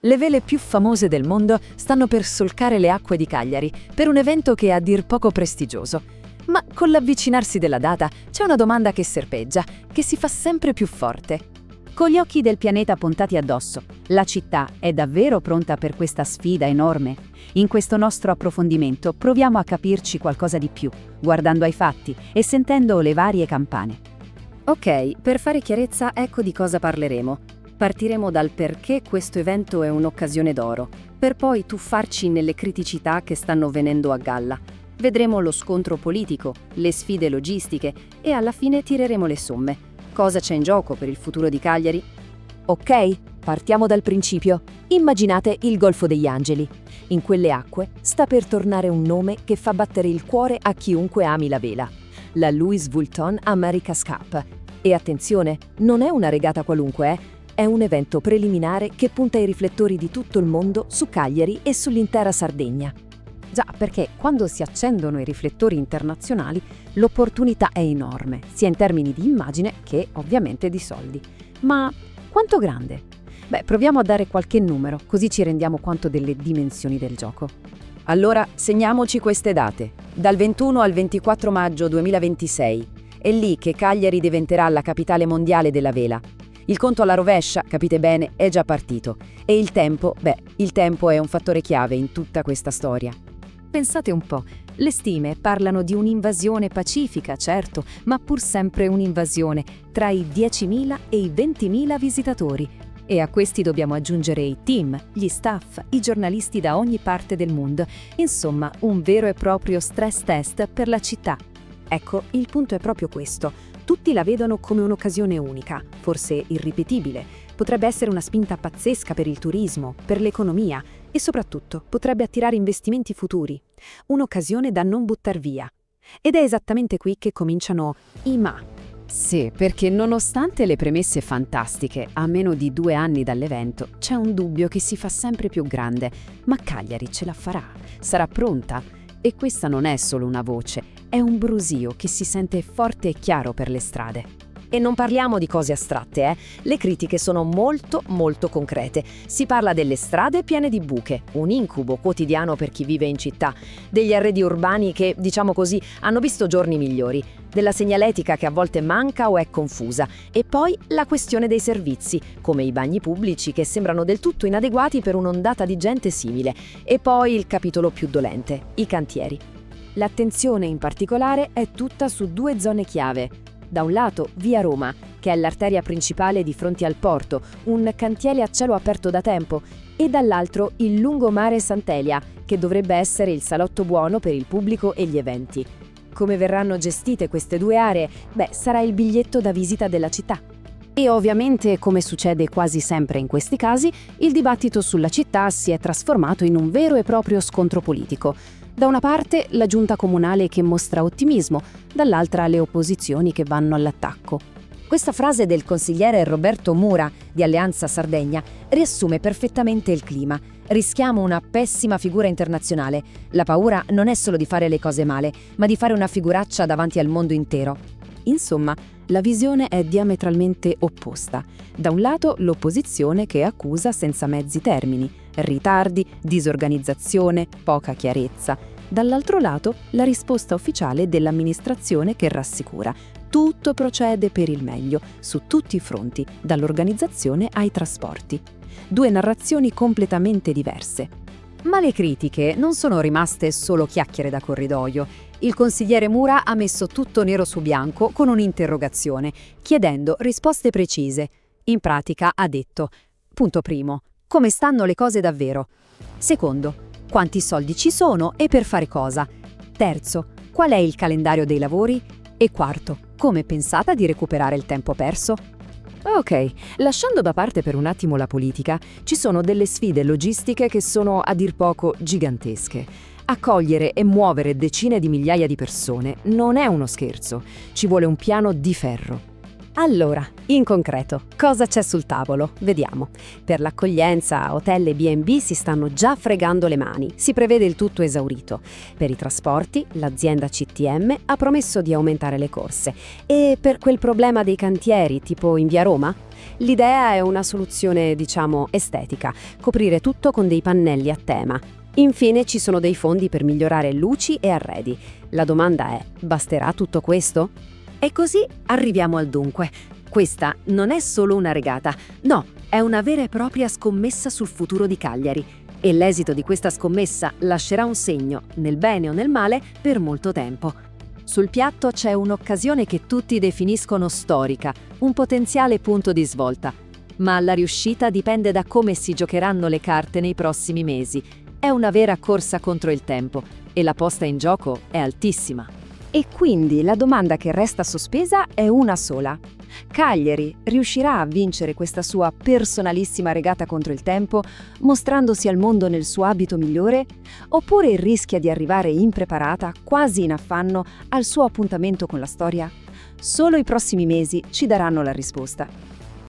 Le vele più famose del mondo stanno per solcare le acque di Cagliari per un evento che è a dir poco prestigioso. Ma con l'avvicinarsi della data c'è una domanda che serpeggia, che si fa sempre più forte. Con gli occhi del pianeta puntati addosso, la città è davvero pronta per questa sfida enorme? In questo nostro approfondimento proviamo a capirci qualcosa di più, guardando ai fatti e sentendo le varie campane. Ok, per fare chiarezza ecco di cosa parleremo. Partiremo dal perché questo evento è un'occasione d'oro, per poi tuffarci nelle criticità che stanno venendo a galla. Vedremo lo scontro politico, le sfide logistiche e alla fine tireremo le somme. Cosa c'è in gioco per il futuro di Cagliari? Ok, partiamo dal principio. Immaginate il Golfo degli Angeli. In quelle acque sta per tornare un nome che fa battere il cuore a chiunque ami la vela. La Louis Vuitton America's Cup. E attenzione, non è una regata qualunque, È un evento preliminare che punta i riflettori di tutto il mondo su Cagliari e sull'intera Sardegna. Già, perché quando si accendono i riflettori internazionali, l'opportunità è enorme, sia in termini di immagine che ovviamente di soldi. Ma quanto grande? Beh, proviamo a dare qualche numero, così ci rendiamo conto delle dimensioni del gioco. Allora, segniamoci queste date. Dal 21 al 24 maggio 2026. È lì che Cagliari diventerà la capitale mondiale della vela. Il conto alla rovescia, capite bene, è già partito. E il tempo è un fattore chiave in tutta questa storia. Pensate un po', le stime parlano di un'invasione pacifica, certo, ma pur sempre un'invasione tra i 10.000 e i 20.000 visitatori. E a questi dobbiamo aggiungere i team, gli staff, i giornalisti da ogni parte del mondo. Insomma, un vero e proprio stress test per la città. Ecco, il punto è proprio questo. Tutti la vedono come un'occasione unica, forse irripetibile. Potrebbe essere una spinta pazzesca per il turismo, per l'economia e soprattutto potrebbe attirare investimenti futuri. Un'occasione da non buttar via. Ed è esattamente qui che cominciano i ma. Sì, perché nonostante le premesse fantastiche, a meno di 2 anni dall'evento, c'è un dubbio che si fa sempre più grande. Ma Cagliari ce la farà? Sarà pronta? E questa non è solo una voce, è un brusio che si sente forte e chiaro per le strade. E non parliamo di cose astratte, Le critiche sono molto concrete. Si parla delle strade piene di buche, un incubo quotidiano per chi vive in città, degli arredi urbani che, diciamo così, hanno visto giorni migliori, della segnaletica che a volte manca o è confusa, e poi la questione dei servizi, come i bagni pubblici che sembrano del tutto inadeguati per un'ondata di gente simile, e poi il capitolo più dolente, i cantieri. L'attenzione in particolare è tutta su 2 zone chiave. Da un lato Via Roma, che è l'arteria principale di fronte al porto, un cantiere a cielo aperto da tempo, e dall'altro il lungomare Sant'Elia, che dovrebbe essere il salotto buono per il pubblico e gli eventi. Come verranno gestite queste 2 aree? Sarà il biglietto da visita della città. E ovviamente, come succede quasi sempre in questi casi, il dibattito sulla città si è trasformato in un vero e proprio scontro politico. Da una parte la giunta comunale che mostra ottimismo, dall'altra le opposizioni che vanno all'attacco. Questa frase del consigliere Roberto Mura di Alleanza Sardegna riassume perfettamente il clima. Rischiamo una pessima figura internazionale. La paura non è solo di fare le cose male, ma di fare una figuraccia davanti al mondo intero. Insomma, la visione è diametralmente opposta. Da un lato l'opposizione che accusa senza mezzi termini, ritardi, disorganizzazione, poca chiarezza. Dall'altro lato la risposta ufficiale dell'amministrazione che rassicura. Tutto procede per il meglio, su tutti i fronti, dall'organizzazione ai trasporti. 2 narrazioni completamente diverse. Ma le critiche non sono rimaste solo chiacchiere da corridoio. Il consigliere Mura ha messo tutto nero su bianco con un'interrogazione, chiedendo risposte precise. In pratica ha detto: punto primo, come stanno le cose davvero? Secondo, quanti soldi ci sono e per fare cosa? Terzo, qual è il calendario dei lavori? E quarto, come pensate di recuperare il tempo perso? Ok, lasciando da parte per un attimo la politica, ci sono delle sfide logistiche che sono a dir poco gigantesche. Accogliere e muovere decine di migliaia di persone non è uno scherzo, ci vuole un piano di ferro. Allora, in concreto, cosa c'è sul tavolo? Vediamo. Per l'accoglienza, hotel e B&B si stanno già fregando le mani, si prevede il tutto esaurito. Per i trasporti, l'azienda CTM ha promesso di aumentare le corse. E per quel problema dei cantieri, tipo in via Roma? L'idea è una soluzione, diciamo, estetica, coprire tutto con dei pannelli a tema. Infine ci sono dei fondi per migliorare luci e arredi. La domanda è: basterà tutto questo? E così arriviamo al dunque. Questa non è solo una regata, no, è una vera e propria scommessa sul futuro di Cagliari. E l'esito di questa scommessa lascerà un segno, nel bene o nel male, per molto tempo. Sul piatto c'è un'occasione che tutti definiscono storica, un potenziale punto di svolta. Ma la riuscita dipende da come si giocheranno le carte nei prossimi mesi. È una vera corsa contro il tempo e la posta in gioco è altissima. E quindi la domanda che resta sospesa è una sola. Cagliari riuscirà a vincere questa sua personalissima regata contro il tempo, mostrandosi al mondo nel suo abito migliore? Oppure rischia di arrivare impreparata, quasi in affanno, al suo appuntamento con la storia? Solo i prossimi mesi ci daranno la risposta.